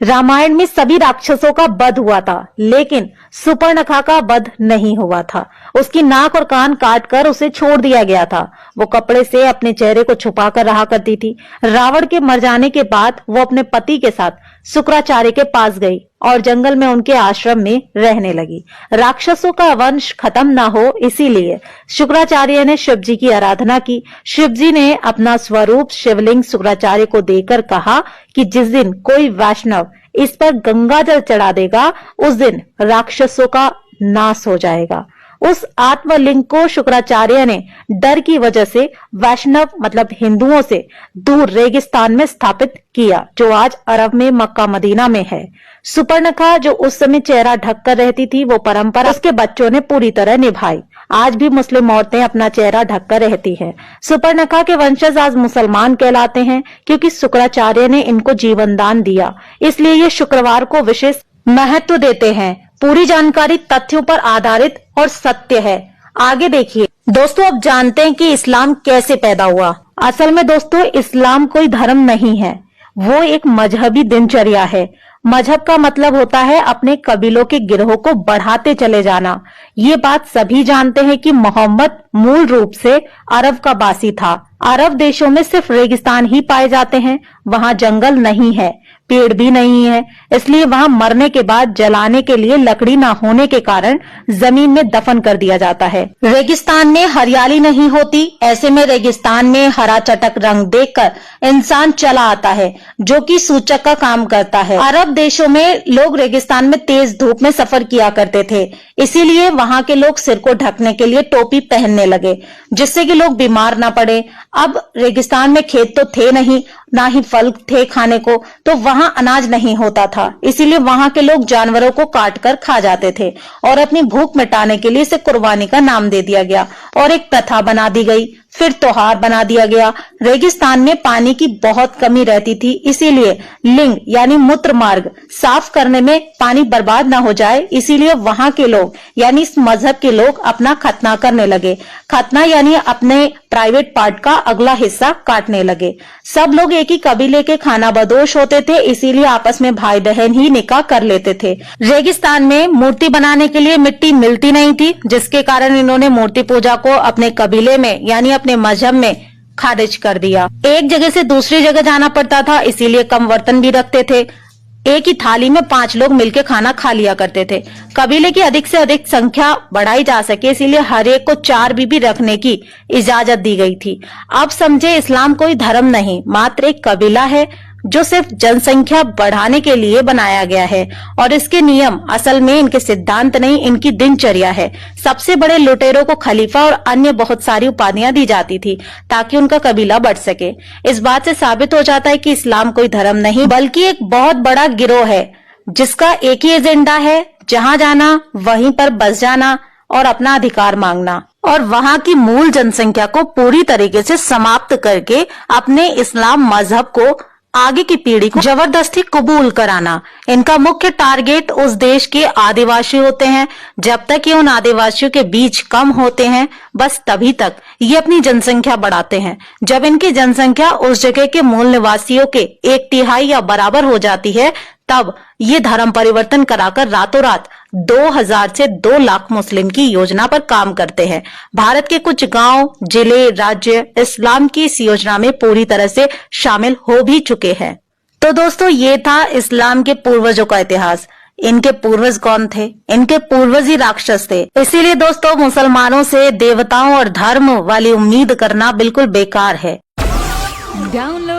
रामायण में सभी राक्षसों का वध हुआ था, लेकिन सुपर्णखा का वध नहीं हुआ था। उसकी नाक और कान काटकर उसे छोड़ दिया गया था। वो कपड़े से अपने चेहरे को छुपा कर रहा करती थी। रावण के मर जाने के बाद वो अपने पति के साथ शुक्राचार्य के पास गई और जंगल में उनके आश्रम में रहने लगी। राक्षसों का वंश खत्म ना हो, इसीलिए शुक्राचार्य ने शिव जी की आराधना की। शिव जी ने अपना स्वरूप शिवलिंग शुक्राचार्य को देकर कहा कि जिस दिन कोई वैष्णव इस पर गंगा जल चढ़ा देगा, उस दिन राक्षसों का नाश हो जाएगा। उस आत्मलिंग को शुक्राचार्य ने डर की वजह से वैष्णव मतलब हिंदुओं से दूर रेगिस्तान में स्थापित किया, जो आज अरब में मक्का मदीना में है। सुपर्णखा जो उस समय चेहरा ढककर रहती थी, वो परंपरा उसके बच्चों ने पूरी तरह निभाई। आज भी मुस्लिम औरतें अपना चेहरा ढककर रहती हैं। सुपर्णखा के वंशज आज मुसलमान कहलाते हैं, क्योंकि शुक्राचार्य ने इनको जीवन दान दिया। इसलिए ये शुक्रवार को विशेष महत्व देते हैं। पूरी जानकारी तथ्यों पर आधारित और सत्य है। आगे देखिए दोस्तों, अब जानते हैं कि इस्लाम कैसे पैदा हुआ। असल में दोस्तों, इस्लाम कोई धर्म नहीं है, वो एक मजहबी दिनचर्या है। मजहब का मतलब होता है अपने कबीलों के गिरोह को बढ़ाते चले जाना। ये बात सभी जानते हैं कि मोहम्मद मूल रूप से अरब का बासी था। अरब देशों में सिर्फ रेगिस्तान ही पाए जाते हैं, वहां जंगल नहीं है, पेड़ भी नहीं है, इसलिए वहां मरने के बाद जलाने के लिए लकड़ी ना होने के कारण जमीन में दफन कर दिया जाता है। रेगिस्तान में हरियाली नहीं होती, ऐसे में रेगिस्तान में हरा चटक रंग देखकर इंसान चला आता है, जो कि सूचक का काम करता है। अरब देशों में लोग रेगिस्तान में तेज धूप में सफर किया करते थे, इसीलिए वहां के लोग सिर को ढकने के लिए टोपी पहनने लगे, जिससे कि लोग बीमार ना पड़े। अब रेगिस्तान में खेत तो थे नहीं, ना ही फल थे खाने को, तो वहां अनाज नहीं होता था, इसीलिए वहां के लोग जानवरों को काट कर खा जाते थे और अपनी भूख मिटाने के लिए इसे कुर्बानी का नाम दे दिया गया और एक प्रथा बना दी गई। फिर त्योहार बना दिया गया। रेगिस्तान में पानी की बहुत कमी रहती थी, इसीलिए लिंग यानी मूत्र मार्ग साफ करने में पानी बर्बाद ना हो जाए, इसीलिए वहां के लोग यानी इस मजहब के लोग अपना खतना करने लगे। खतना यानी अपने प्राइवेट पार्ट का अगला हिस्सा काटने लगे। सब लोग एक ही कबीले के खानाबदोश होते थे, इसीलिए आपस में भाई बहन ही निकाह कर लेते थे। रेगिस्तान में मूर्ति बनाने के लिए मिट्टी मिलती नहीं थी, जिसके कारण इन्होंने मूर्ति पूजा को अपने कबीले में यानी अपने मजहब में खारिज कर दिया। एक जगह से दूसरी जगह जाना पड़ता था, इसीलिए कम बर्तन भी रखते थे। एक ही थाली में 5 लोग मिलकर खाना खा लिया करते थे। कबीले की अधिक से अधिक संख्या बढ़ाई जा सके, इसीलिए हर एक को 4 बीबी रखने की इजाजत दी गई थी। अब समझे, इस्लाम कोई धर्म नहीं, मात्र एक कबीला है जो सिर्फ जनसंख्या बढ़ाने के लिए बनाया गया है, और इसके नियम असल में इनके सिद्धांत नहीं, इनकी दिनचर्या है। सबसे बड़े लुटेरों को खलीफा और अन्य बहुत सारी उपाधियां दी जाती थी ताकि उनका कबीला बढ़ सके। इस बात से साबित हो जाता है कि इस्लाम कोई धर्म नहीं बल्कि एक बहुत बड़ा गिरोह है, जिसका एक ही एजेंडा है, जहां जाना वहीं पर बस जाना और अपना अधिकार मांगना, और वहां की मूल जनसंख्या को पूरी तरीके से समाप्त करके अपने इस्लाम मजहब को आगे की पीढ़ी को जबरदस्ती कबूल कराना। इनका मुख्य टारगेट उस देश के आदिवासी होते हैं। जब तक ये उन आदिवासियों के बीच कम होते हैं, बस तभी तक ये अपनी जनसंख्या बढ़ाते हैं। जब इनकी जनसंख्या उस जगह के मूल निवासियों के 1/3 या बराबर हो जाती है, तब ये धर्म परिवर्तन कराकर रातों रात 2000 से 2 लाख मुस्लिम की योजना पर काम करते हैं। भारत के कुछ गांव, जिले, राज्य इस्लाम की इस योजना में पूरी तरह से शामिल हो भी चुके हैं। तो दोस्तों, ये था इस्लाम के पूर्वजों का इतिहास। इनके पूर्वज कौन थे? इनके पूर्वज ही राक्षस थे। इसीलिए दोस्तों, मुसलमानों से देवताओं और धर्म वाली उम्मीद करना बिल्कुल बेकार है। डाउनलोड